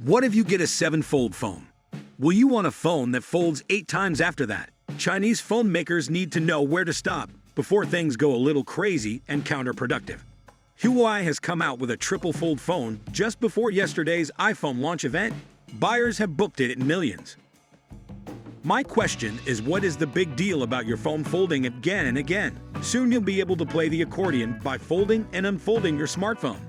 What if you get a 7-fold phone? Will you want a phone that folds 8 times after that? Chinese phone makers need to know where to stop before things go a little crazy and counterproductive. Huawei has come out with a triple fold phone just before yesterday's iPhone launch event. Buyers have booked it in millions. My question is, what is the big deal about your phone folding again and again? Soon you'll be able to play the accordion by folding and unfolding your smartphone.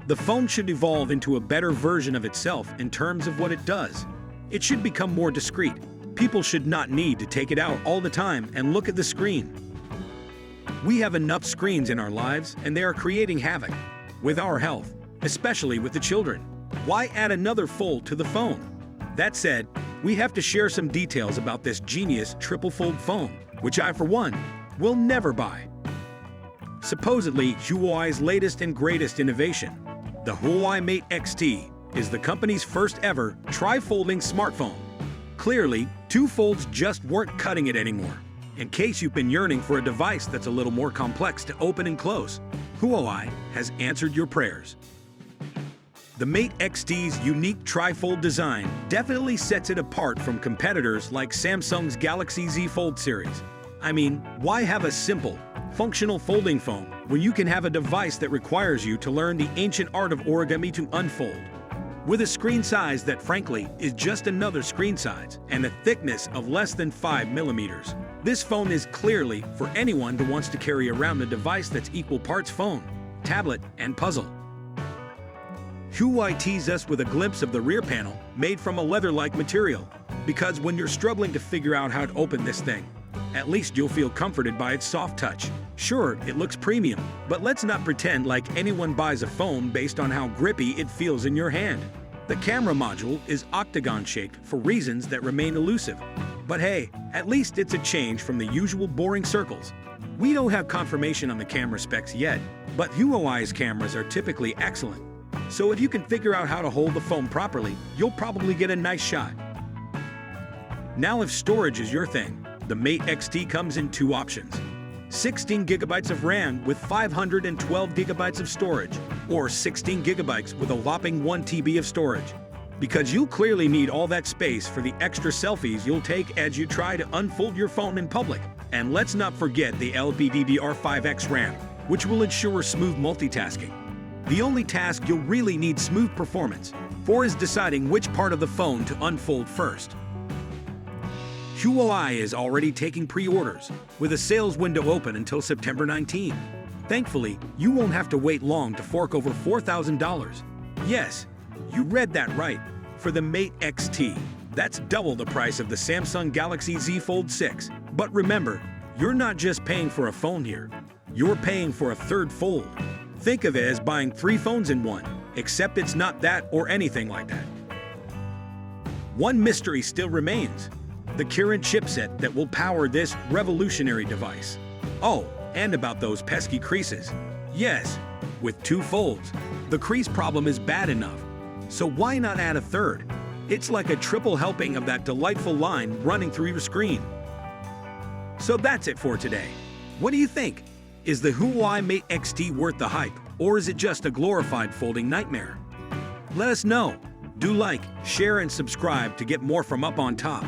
The phone should evolve into a better version of itself in terms of what it does. It should become more discreet. People should not need to take it out all the time and look at the screen. We have enough screens in our lives, and they are creating havoc with our health, especially with the children. Why add another fold to the phone? That said, we have to share some details about this genius triple fold phone, which I, for one, will never buy. Supposedly, Huawei's latest and greatest innovation, the Huawei Mate XT, is the company's first ever tri-folding smartphone. Clearly, 2 folds just weren't cutting it anymore. In case you've been yearning for a device that's a little more complex to open and close, Huawei has answered your prayers. The Mate XT's unique tri-fold design definitely sets it apart from competitors like Samsung's Galaxy Z Fold series. I mean, why have a simple, functional folding phone when you can have a device that requires you to learn the ancient art of origami to unfold? With a screen size that, frankly, is just another screen size and a thickness of less than 5 millimeters, this phone is clearly for anyone who wants to carry around a device that's equal parts phone, tablet, and puzzle. Huawei teased us with a glimpse of the rear panel made from a leather-like material, because when you're struggling to figure out how to open this thing, at least you'll feel comforted by its soft touch. Sure, it looks premium, but let's not pretend like anyone buys a phone based on how grippy it feels in your hand. The camera module is octagon-shaped for reasons that remain elusive. But hey, at least it's a change from the usual boring circles. We don't have confirmation on the camera specs yet, but Huawei's cameras are typically excellent. So if you can figure out how to hold the phone properly, you'll probably get a nice shot. Now, if storage is your thing, the Mate XT comes in 2 options: 16 gigabytes of RAM with 512 gigabytes of storage, or 16 gigabytes with a whopping 1 TB of storage. Because you'll clearly need all that space for the extra selfies you'll take as you try to unfold your phone in public. And let's not forget the LPDDR5X RAM, which will ensure smooth multitasking. The only task you'll really need smooth performance for is deciding which part of the phone to unfold first. Huawei is already taking pre-orders, with a sales window open until September 19. Thankfully, you won't have to wait long to fork over $4,000. Yes, you read that right. For the Mate XT, that's double the price of the Samsung Galaxy Z Fold 6. But remember, you're not just paying for a phone here. You're paying for a third fold. Think of it as buying 3 phones in one, except it's not that or anything like that. One mystery still remains: the current chipset that will power this revolutionary device. Oh, and about those pesky creases. Yes, with 2 folds, the crease problem is bad enough. So why not add a third? It's like a triple helping of that delightful line running through your screen. So that's it for today. What do you think? Is the Huawei Mate XT worth the hype, or is it just a glorified folding nightmare? Let us know. Do like, share, and subscribe to get more from Up on Top.